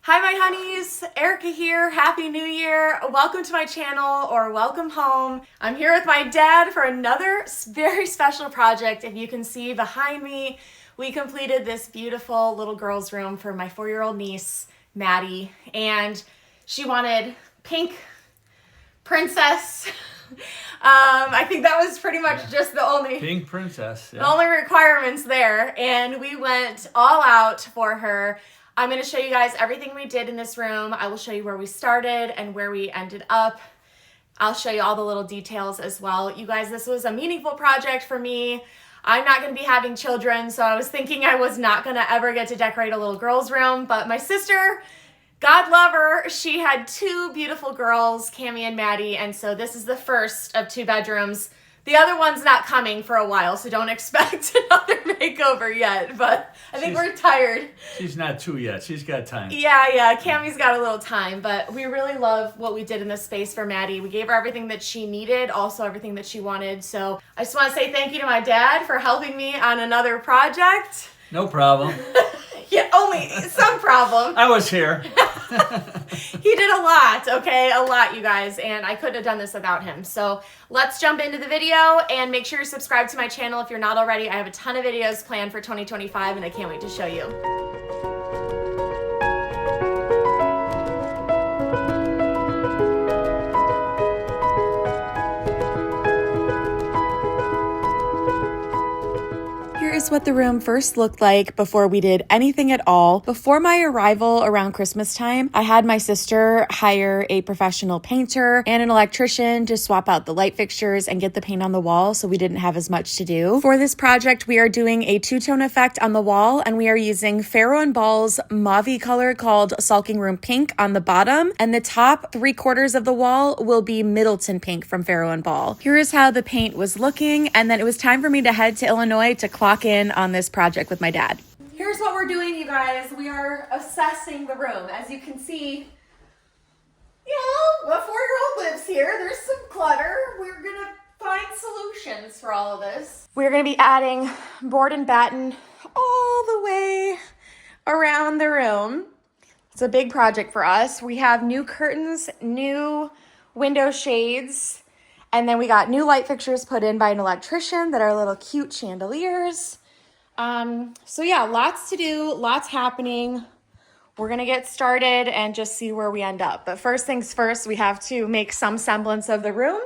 Hi my honeys, Erica here. Happy New Year. Welcome to my channel or welcome home. I'm here with my dad for another very special project. If you can see behind me, we completed this beautiful little girl's room for my 4-year-old niece, Maddie, and she wanted pink princess. I think that was pretty much just the only pink princess. The only requirements there, and we went all out for her. I'm going to show you guys everything we did in this room. I will show you where we started and where we ended up. I'll show you all the little details as well. You guys, this was a meaningful project for me. I'm not going to be having children, so I was thinking I was not going to ever get to decorate a little girl's room, but my sister, God love her, she had 2 beautiful girls, Cammie and Maddie, and so this is the first of 2 bedrooms. The other one's not coming for a while, so don't expect another makeover yet, but I think we're tired. She's not 2 yet. She's got time. Yeah, Cammie's got a little time, but we really love what we did in this space for Maddie. We gave her everything that she needed, also everything that she wanted, so I just want to say thank you to my dad for helping me on another project. No problem. Yeah, only some problem. I was here. He did a lot, okay? A lot, you guys, and I couldn't have done this without him. So let's jump into the video and make sure you're subscribed to my channel if you're not already. I have a ton of videos planned for 2025 and I can't wait to show you. Here's what the room first looked like before we did anything at all. Before my arrival around Christmas time, I had my sister hire a professional painter and an electrician to swap out the light fixtures and get the paint on the wall, so we didn't have as much to do. For this project, we are doing a 2-tone effect on the wall, and we are using Farrow & Ball's mauve color called Sulking Room Pink on the bottom, and the top 3/4 of the wall will be Middleton pink from Farrow & Ball. Here is how the paint was looking, and then it was time for me to head to Illinois to clock in on this project with my dad. Here's what we're doing, you guys. We are assessing the room. As you can see, a 4-year-old lives here. There's some clutter. We're gonna find solutions for all of this. We're gonna be adding board and batten all the way around the room. It's a big project for us. We have new curtains, new window shades, and then we got new light fixtures put in by an electrician that are little cute chandeliers. So yeah, lots to do, lots happening. We're gonna get started and just see where we end up. But first things first, we have to make some semblance of the room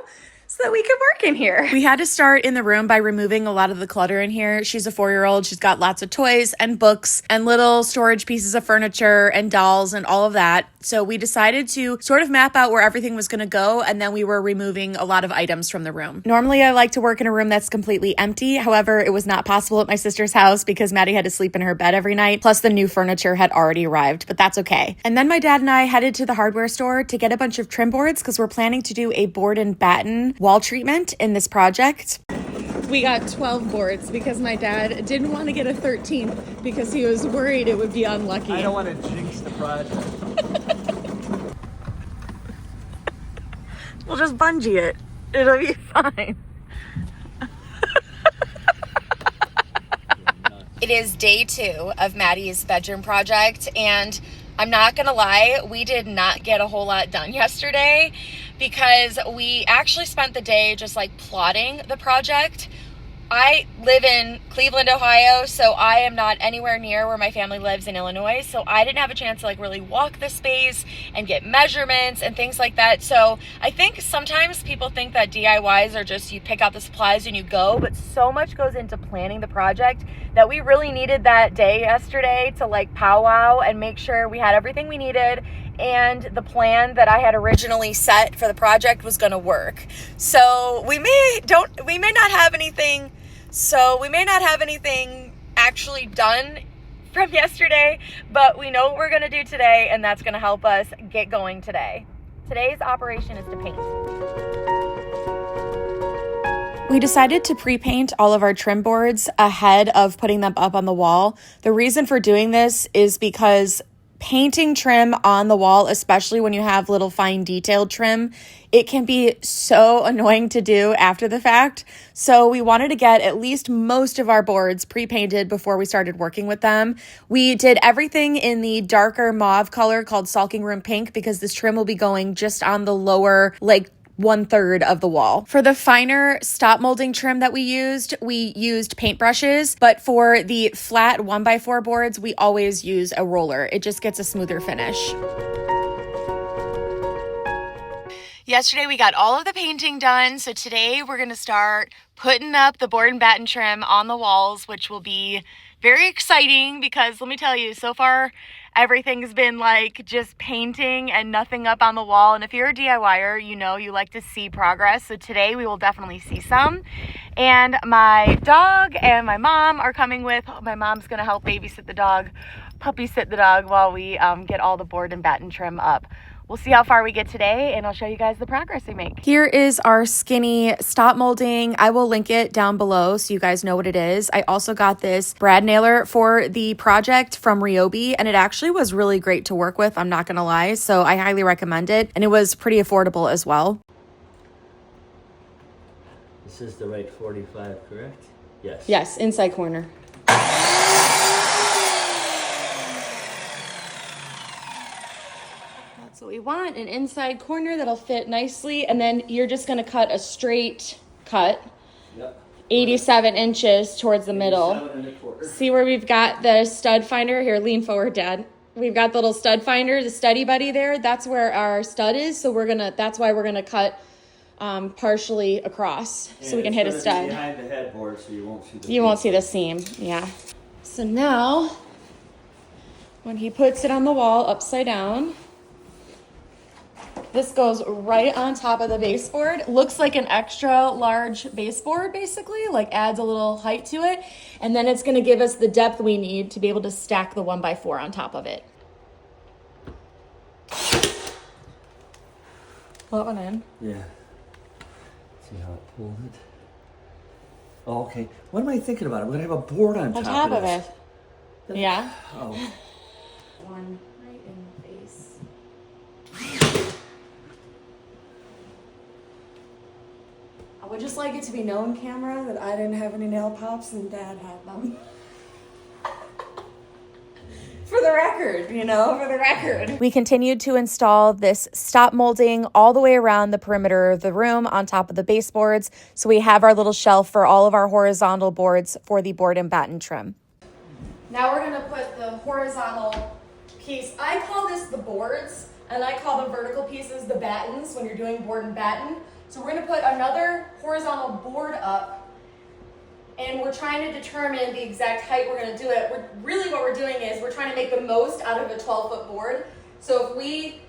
so that we can work in here. We had to start in the room by removing a lot of the clutter in here. She's a 4-year-old. She's got lots of toys and books and little storage pieces of furniture and dolls and all of that. So we decided to sort of map out where everything was going to go, and then we were removing a lot of items from the room. Normally, I like to work in a room that's completely empty. However, it was not possible at my sister's house because Maddie had to sleep in her bed every night, plus the new furniture had already arrived, but that's okay. And then my dad and I headed to the hardware store to get a bunch of trim boards because we're planning to do a board and batten wall treatment in this project. We got 12 boards because my dad didn't want to get a 13th because he was worried it would be unlucky. I don't want to jinx the project. We'll just bungee it. It'll be fine. It is day 2 of Maddie's bedroom project, and I'm not gonna lie, we did not get a whole lot done yesterday because we actually spent the day just like plotting the project. I live in Cleveland, Ohio, so I am not anywhere near where my family lives in Illinois, so I didn't have a chance to like really walk the space and get measurements and things like that. So I think sometimes people think that DIYs are just you pick out the supplies and you go, but so much goes into planning the project that we really needed that day yesterday to like powwow and make sure we had everything we needed and the plan that I had originally set for the project was going to work. So we may not have anything actually done from yesterday, but we know what we're going to do today, and that's going to help us get going today. Today's operation is to paint. We decided to pre-paint all of our trim boards ahead of putting them up on the wall. The reason for doing this is because Painting trim on the wall, especially when you have little fine detailed trim, it can be so annoying to do after the fact. So we wanted to get at least most of our boards pre-painted before we started working with them. We did everything in the darker mauve color called Sulking Room Pink because this trim will be going just on the lower, like 1/3 of the wall. For the finer stop molding trim that we used paintbrushes, but for the flat 1x4 boards, we always use a roller. It just gets a smoother finish. Yesterday we got all of the painting done, so today we're gonna start putting up the board and batten trim on the walls, which will be very exciting because let me tell you, so far everything's been like just painting and nothing up on the wall. And if you're a DIYer, you know you like to see progress. So today we will definitely see some. And my dog and my mom are coming with. My mom's gonna help babysit the dog, puppy sit the dog while we get all the board and batten trim up. We'll see how far we get today, and I'll show you guys the progress we make. Here is our skinny stop molding. I will link it down below so you guys know what it is. I also got this brad nailer for the project from Ryobi, and it actually was really great to work with, I'm not gonna lie, so I highly recommend it, and it was pretty affordable as well. This is the right 45, correct? Yes. Yes, inside corner. That's what we want, an inside corner that'll fit nicely, and then you're just gonna cut a straight cut. Yep. 87 inches towards the middle. 7 1/4. See where we've got the stud finder? Here, lean forward, Dad. We've got the little stud finder, the study buddy there. That's where our stud is, so that's why we're gonna cut partially across, so we can hit a stud. Behind the headboard, so you won't see the. You won't see the seam, yeah. So now, when he puts it on the wall upside down, this goes right on top of the baseboard. Looks like an extra large baseboard, basically, like adds a little height to it. And then it's gonna give us the depth we need to be able to stack the 1x4 on top of it. Pull that one in. Yeah. See how it pulls it? Oh, okay. What am I thinking about? I'm gonna have a board on top of it. Yeah. Oh. One right in the face. I would just like it to be known, camera, that I didn't have any nail pops and Dad had them. For the record, for the record. We continued to install this stop molding all the way around the perimeter of the room on top of the baseboards. So we have our little shelf for all of our horizontal boards for the board and batten trim. Now we're gonna put the horizontal piece. I call this the boards, and I call the vertical pieces the battens when you're doing board and batten. So we're gonna put another horizontal board up, and we're trying to determine the exact height we're gonna do it. Really what we're doing is we're trying to make the most out of a 12-foot board. So if we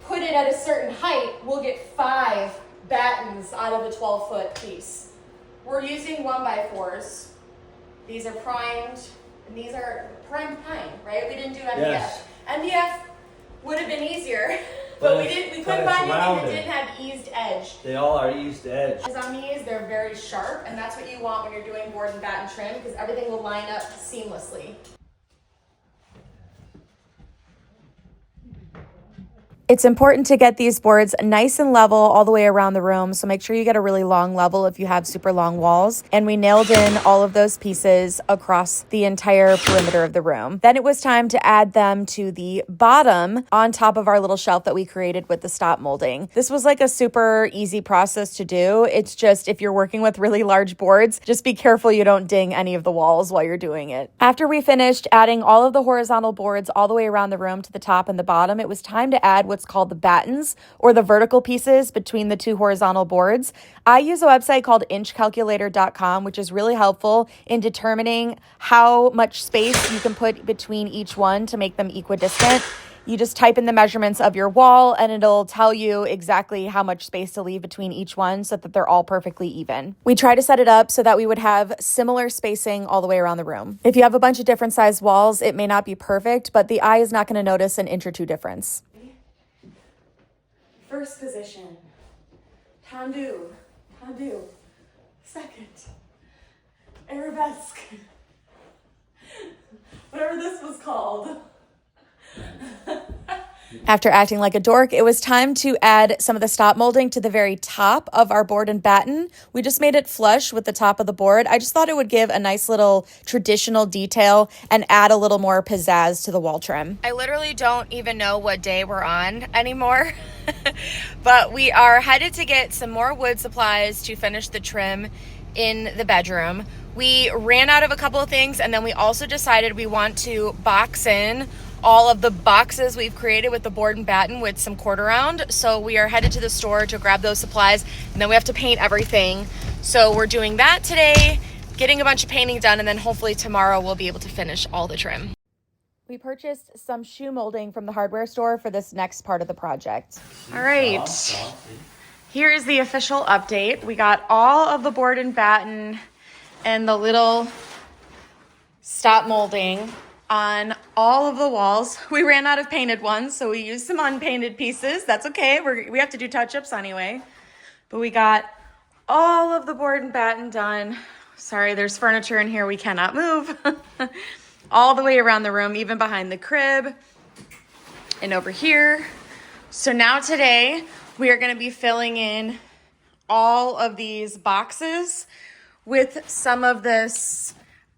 put it at a certain height, we'll get 5 battens out of a 12-foot piece. We're using 1x4s. These are primed, and these are primed pine, right? We didn't do MDF. Yes. MDF would have been easier, but we couldn't find anything that didn't have eased edge. They all are eased edge. On these, they're very sharp, and that's what you want when you're doing board and batten trim, because everything will line up seamlessly. It's important to get these boards nice and level all the way around the room, so make sure you get a really long level if you have super long walls. And we nailed in all of those pieces across the entire perimeter of the room. Then it was time to add them to the bottom on top of our little shelf that we created with the stop molding. This was like a super easy process to do. It's just if you're working with really large boards, just be careful you don't ding any of the walls while you're doing it. After we finished adding all of the horizontal boards all the way around the room to the top and the bottom, it was time to add what's called the battens, or the vertical pieces between the 2 horizontal boards. I use a website called inchcalculator.com, which is really helpful in determining how much space you can put between each one to make them equidistant. You just type in the measurements of your wall and it'll tell you exactly how much space to leave between each one so that they're all perfectly even. We try to set it up so that we would have similar spacing all the way around the room. If you have a bunch of different sized walls, it may not be perfect, but the eye is not going to notice an inch or 2 difference. First position, tendu, tendu. Second, arabesque. Whatever this was called. After acting like a dork, it was time to add some of the stop molding to the very top of our board and batten. We just made it flush with the top of the board. I just thought it would give a nice little traditional detail and add a little more pizzazz to the wall trim. I literally don't even know what day we're on anymore, but we are headed to get some more wood supplies to finish the trim in the bedroom. We ran out of a couple of things, and then we also decided we want to box in all of the boxes we've created with the board and batten with some quarter round. So we are headed to the store to grab those supplies, and then we have to paint everything. So we're doing that today, getting a bunch of painting done, and then hopefully tomorrow we'll be able to finish all the trim. We purchased some shoe molding from the hardware store for this next part of the project. All right, here is the official update. We got all of the board and batten and the little stop molding on all of the walls. We ran out of painted ones, so we used some unpainted pieces. That's okay. We have to do touch-ups anyway. But we got all of the board and batten done. Sorry, there's furniture in here we cannot move. All the way around the room, even behind the crib and over here. So now today, we are going to be filling in all of these boxes with some of this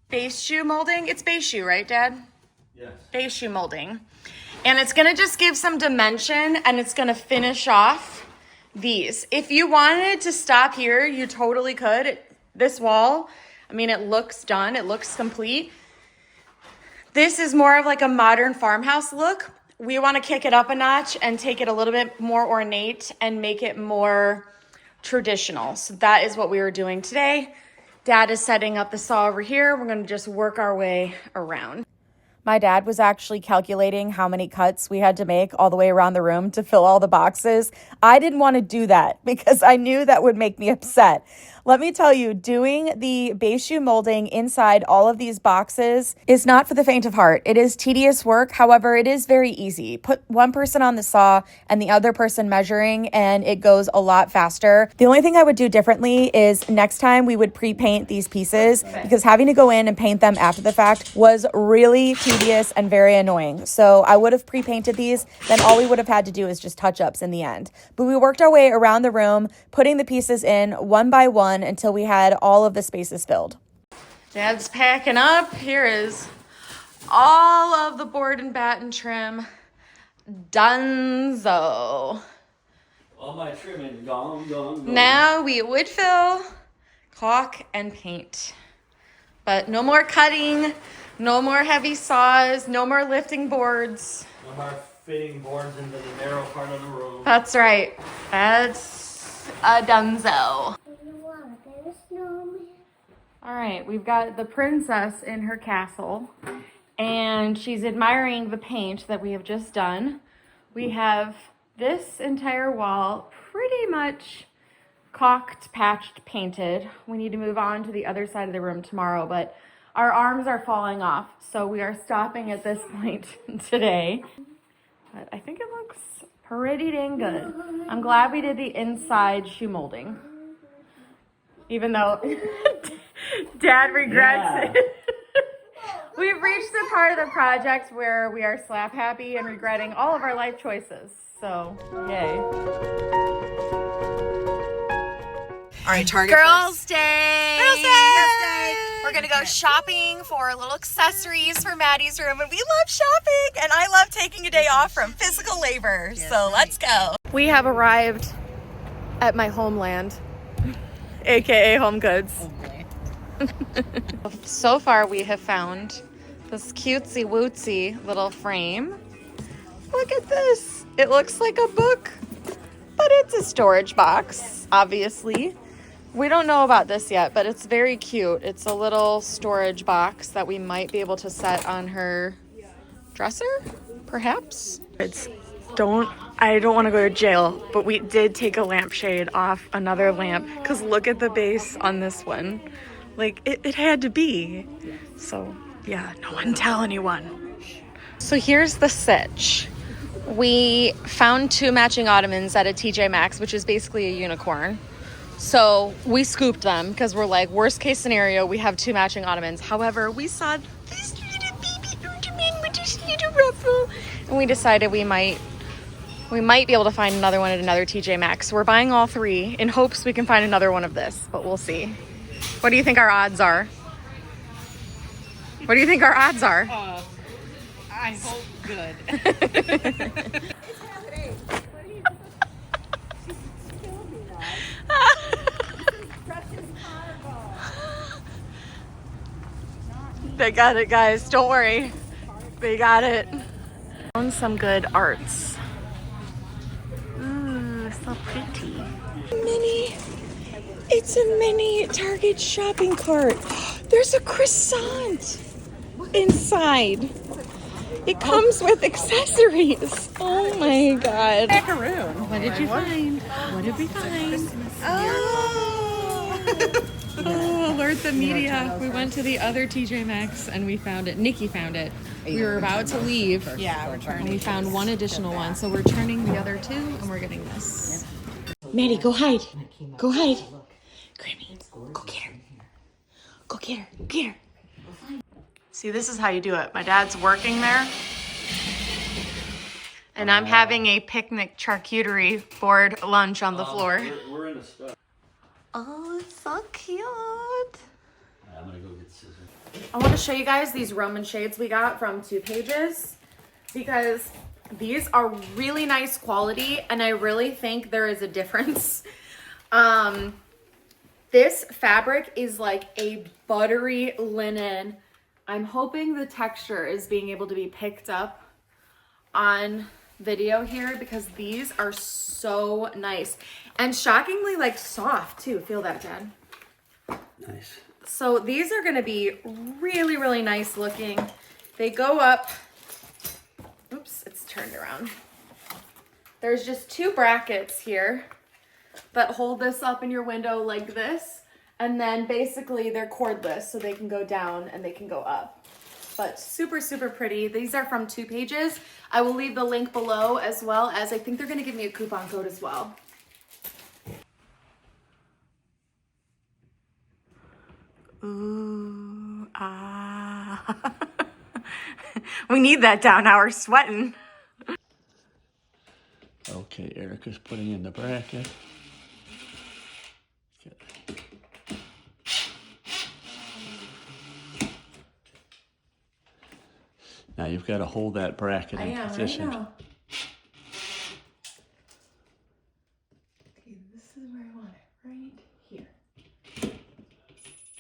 beige shoe molding. It's beige shoe, right, Dad? Yes. Beige shoe molding. And it's gonna just give some dimension, and it's gonna finish off these. If you wanted to stop here, you totally could. This wall, I mean, it looks done. It looks complete. This is more of like a modern farmhouse look. We wanna kick it up a notch and take it a little bit more ornate and make it more traditional. So that is what we were doing today. Dad is setting up the saw over here. We're gonna just work our way around. My dad was actually calculating how many cuts we had to make all the way around the room to fill all the boxes. I didn't want to do that because I knew that would make me upset. Let me tell you, doing the beige shoe molding inside all of these boxes is not for the faint of heart. It is tedious work. However, it is very easy. Put one person on the saw and the other person measuring, and it goes a lot faster. The only thing I would do differently is next time we would pre-paint these pieces, because having to go in and paint them after the fact was really tedious and very annoying. So I would have pre-painted these, then all we would have had to do is just touch-ups in the end. But we worked our way around the room, putting the pieces in one by one until we had all of the spaces filled. Dad's packing up. Here is all of the board and batten trim. Dunzo. All my trimming gone. Now we would fill, caulk, and paint. But no more cutting, no more heavy saws, no more lifting boards. No more fitting boards into the narrow part of the room. That's right. That's a dunzo. All right, we've got the princess in her castle, and she's admiring the paint that we have just done. We have this entire wall pretty much caulked, patched, painted. We need to move on to the other side of the room tomorrow, but our arms are falling off, so we are stopping at this point today. But I think it looks pretty dang good. I'm glad we did the inside shoe molding, even though Dad regrets it. We've reached the part of the project where we are slap happy and regretting all of our life choices. So, yay. All right, Target. Girls' Day. Girls' Day. We're going to go shopping for little accessories for Maddie's room. And we love shopping. And I love taking a day off from physical labor. Yes, so let's go. We have arrived at my homeland, AKA Home Goods. So far we have found this cutesy wootsy little frame. Look at this. It looks like a book, but it's a storage box, obviously. We don't know about this yet, but it's very cute. It's a little storage box that we might be able to set on her dresser, perhaps. I don't want to go to jail, but we did take a lampshade off another lamp because look at the base on this one. Like, it had to be. So, yeah, no one tell anyone. So here's the sitch. We found 2 matching ottomans at a TJ Maxx, which is basically a unicorn. So we scooped them because we're like, worst case scenario, we have 2 matching ottomans. However, we saw this little baby ottoman with this little ruffle, and we decided we might We might be able to find another one at another TJ Maxx. We're buying all three in hopes we can find another one of this, but we'll see. What do you think our odds are? What do you think our odds are? I hope good. They got it, guys. Don't worry. They got it. Found some good arts. Ooh, so pretty. Mini. It's a mini Target shopping cart. There's a croissant inside. It comes with accessories. Oh my god. Macaroon. What did you find? What did we find? Oh, alert the media. We went to the other TJ Maxx and we found it. Nikki found it. We were about to leave. Yeah, we're turning. And we found one additional one. So we're turning the other two and we're getting this. Maddie, go hide. Go hide. Grammy, go get her. Go get her. Get her. See, this is how you do it. My dad's working there. And I'm having a picnic charcuterie board lunch on the floor. We're in a stuff. Oh, it's so cute. I'm gonna go get scissors. I want to show you guys these Roman shades we got from 2 Pages because these are really nice quality and I really think there is a difference. This fabric is like a buttery linen. I'm hoping the texture is being able to be picked up on video here because these are so nice and shockingly like soft too. Feel that, Dad? Nice. So these are going to be really, really nice looking. They go up. Oops, it's turned around. There's just 2 brackets here that hold this up in your window like this. And then basically they're cordless, so they can go down and they can go up. But super, super pretty. These are from 2 Pages. I will leave the link below as well as I think they're going to give me a coupon code as well. Ooh, ah. We need that down now. We're sweating. Okay, Erica's putting in the bracket. Now you've got to hold that bracket in position. I know. Okay, this is where I want it, right here.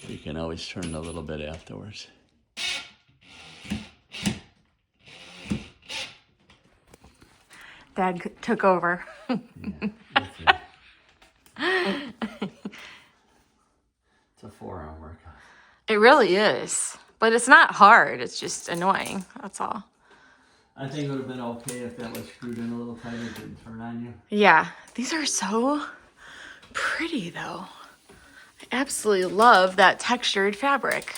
You can always turn a little bit afterwards. Dad took over. Yeah, it's a forearm workout. It really is. But it's not hard. It's just annoying. That's all. I think it would have been okay if that was screwed in a little tighter, didn't turn on you. Yeah. These are so pretty, though. I absolutely love that textured fabric.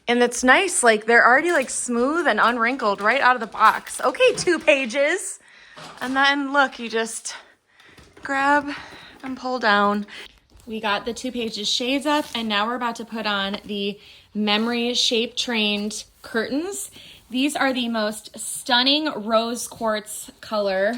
And it's nice. Like, they're already, like, smooth and unwrinkled right out of the box. Okay, 2 Pages. And then, look, you just grab and pull down. We got the 2 Pages shades up, and now we're about to put on the memory shape trained curtains. These are the most stunning rose quartz color.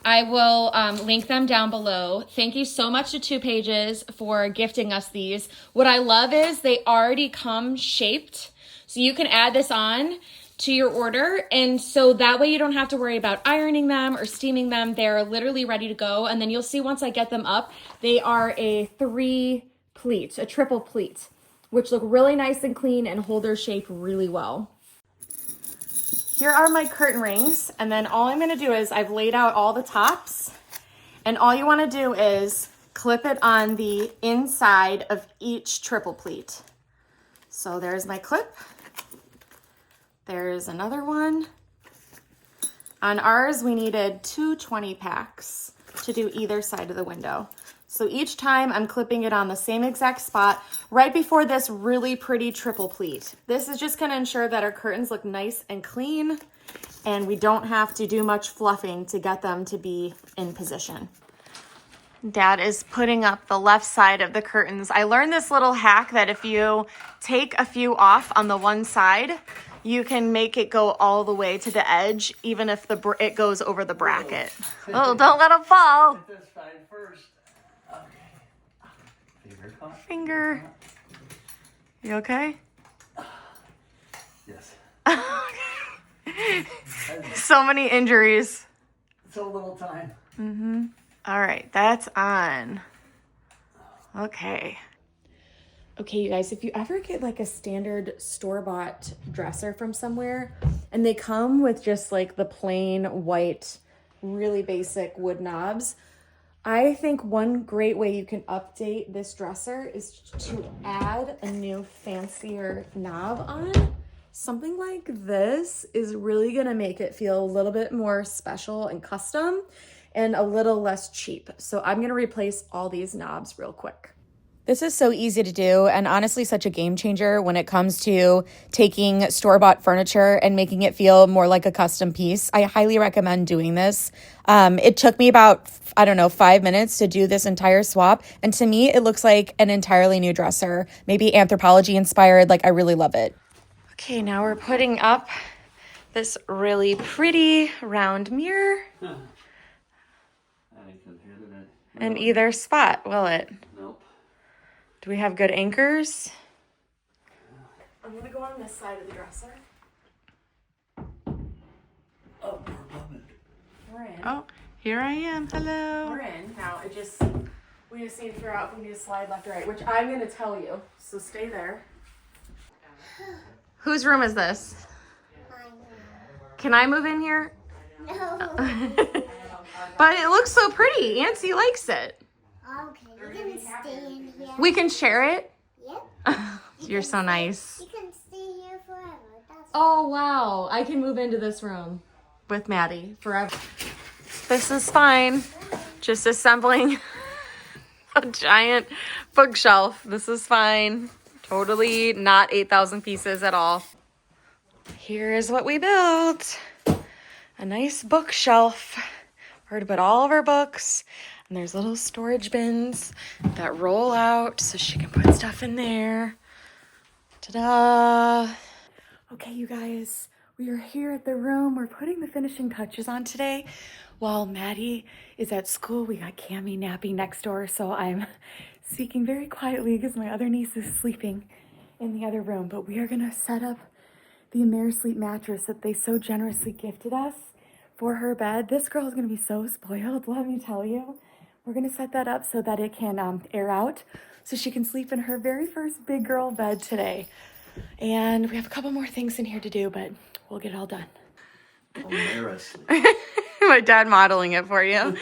I will link them down below. Thank you so much to 2 Pages for gifting us these. What I love is they already come shaped, so you can add this on to your order, and so that way you don't have to worry about ironing them or steaming them. They're literally ready to go, and then you'll see once I get them up, they are a 3-pleat, a triple pleat, which look really nice and clean and hold their shape really well. Here are my curtain rings, and then all I'm going to do is I've laid out all the tops, and all you want to do is clip it on the inside of each triple pleat. So there's my clip. There's another one. On ours, we needed 2 20 packs to do either side of the window. So each time I'm clipping it on the same exact spot right before this really pretty triple pleat. This is just going to ensure that our curtains look nice and clean and we don't have to do much fluffing to get them to be in position. Dad is putting up the left side of the curtains. I learned this little hack that if you take a few off on the one side, you can make it go all the way to the edge, even if it goes over the bracket. Oh, don't let them fall. Get this side first. Okay. Finger. You okay? Yes. So many injuries. So little time. Mm-hmm. All right, that's on. Okay. Okay, you guys, if you ever get like a standard store-bought dresser from somewhere and they come with just like the plain white, really basic wood knobs, I think one great way you can update this dresser is to add a new fancier knob on. Something like this is really gonna make it feel a little bit more special and custom and a little less cheap. So I'm gonna replace all these knobs real quick. This is so easy to do and honestly such a game changer when it comes to taking store-bought furniture and making it feel more like a custom piece. I highly recommend doing this. It took me about, 5 minutes to do this entire swap. And to me, it looks like an entirely new dresser, maybe Anthropologie inspired. Like, I really love it. Okay, now we're putting up this really pretty round mirror. I can hit it. In either spot, will it? Nope. Do we have good anchors? I'm gonna go on this side of the dresser. Oh, we're above it. We're in. Oh, here I am. Hello. We're in. Now we just need to figure out if we need to slide left or right, which I'm gonna tell you. So stay there. Whose room is this? Can I move in here? No. But it looks so pretty. Nancy likes it. Okay, you can stay in here. We can share it. Yep. You're so nice. You can stay here forever. That's Oh, wow. I can move into this room with Maddie forever. This is fine. Just assembling a giant bookshelf. This is fine. Totally not 8,000 pieces at all. Here is what we built. A nice bookshelf where to put all of our books. And there's little storage bins that roll out so she can put stuff in there. Ta-da! Okay, you guys, we are here at the room. We're putting the finishing touches on today. While Maddie is at school, we got Cammie napping next door, so I'm speaking very quietly because my other niece is sleeping in the other room. But we are gonna set up the AmeriSleep mattress that they so generously gifted us for her bed. This girl is gonna be so spoiled, let me tell you. We're gonna set that up so that it can air out so she can sleep in her very first big girl bed today. And we have a couple more things in here to do, but we'll get it all done. AmeriSleep. My dad modeling it for you.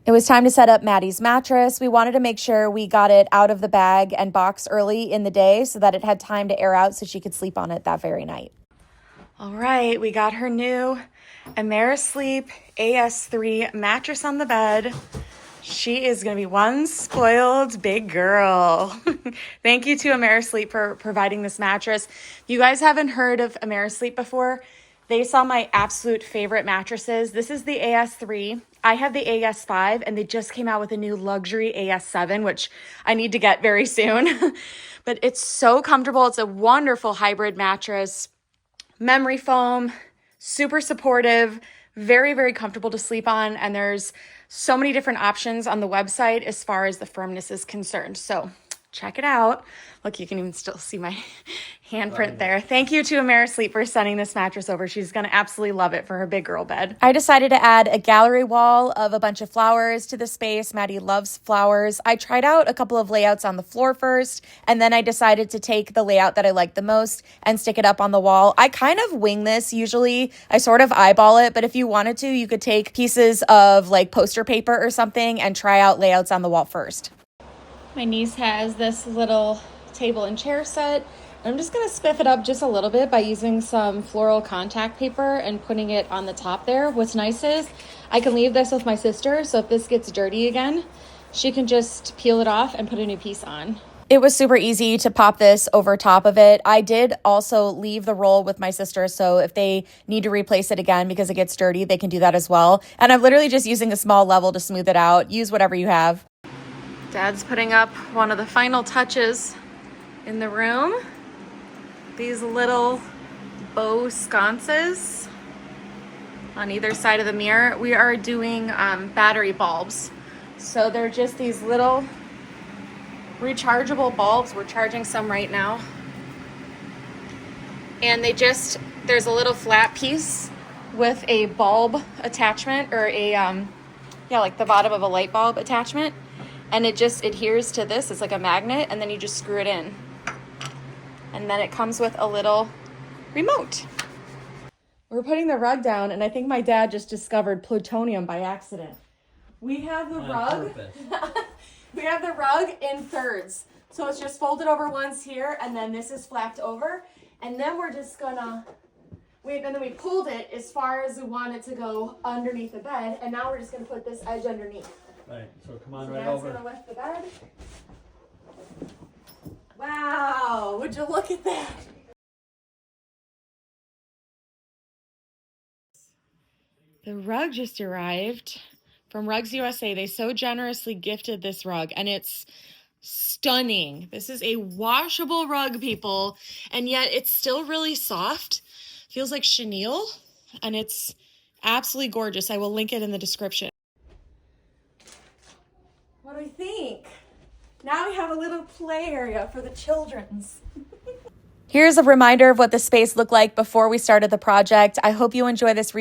It was time to set up Maddie's mattress. We wanted to make sure we got it out of the bag and box early in the day so that it had time to air out so she could sleep on it that very night. All right, we got her new AmeriSleep AS3 mattress on the bed. She is going to be one spoiled big girl. Thank you to AmeriSleep for providing this mattress. If you guys haven't heard of AmeriSleep before, they saw my absolute favorite mattresses. This is the AS3. I have the AS5, and they just came out with a new luxury AS7, which I need to get very soon. But it's so comfortable. It's a wonderful hybrid mattress. Memory foam, super supportive, very, very comfortable to sleep on. And there's so many different options on the website as far as the firmness is concerned. So check it out. Look, you can even still see my handprint there. Thank you to AmeriSleep for sending this mattress over. She's going to absolutely love it for her big girl bed. I decided to add a gallery wall of a bunch of flowers to the space. Maddie loves flowers. I tried out a couple of layouts on the floor first, and then I decided to take the layout that I liked the most and stick it up on the wall. I kind of wing this usually. I sort of eyeball it, but if you wanted to, you could take pieces of like poster paper or something and try out layouts on the wall first. My niece has this little table and chair set. I'm just going to spiff it up just a little bit by using some floral contact paper and putting it on the top there. What's nice is I can leave this with my sister, so if this gets dirty again, she can just peel it off and put a new piece on. It was super easy to pop this over top of it. I did also leave the roll with my sister, so if they need to replace it again because it gets dirty, they can do that as well. And I'm literally just using a small level to smooth it out. Use whatever you have. Dad's putting up one of the final touches in the room. These little bow sconces on either side of the mirror. We are doing battery bulbs. So they're just these little rechargeable bulbs. We're charging some right now. And there's a little flat piece with a bulb attachment, or like the bottom of a light bulb attachment. And it just adheres to this. It's like a magnet, and then you just screw it in. And then it comes with a little remote. We're putting the rug down, and I think my dad just discovered plutonium by accident. We have the rug. We have the rug in thirds. So it's just folded over once here, and then this is flapped over. And then we're just gonna and then we pulled it as far as we want it to go underneath the bed, and now we're just gonna put this edge underneath. Right, so come on, So right Dad's over. gonna lift the bed. Wow, would you look at that? The rug just arrived from Rugs USA. They so generously gifted this rug, and it's stunning. This is a washable rug, people, and yet it's still really soft. Feels like chenille, and it's absolutely gorgeous. I will link it in the description. What do we think? Now we have a little play area for the children's. Here's a reminder of what the space looked like before we started the project. I hope you enjoy this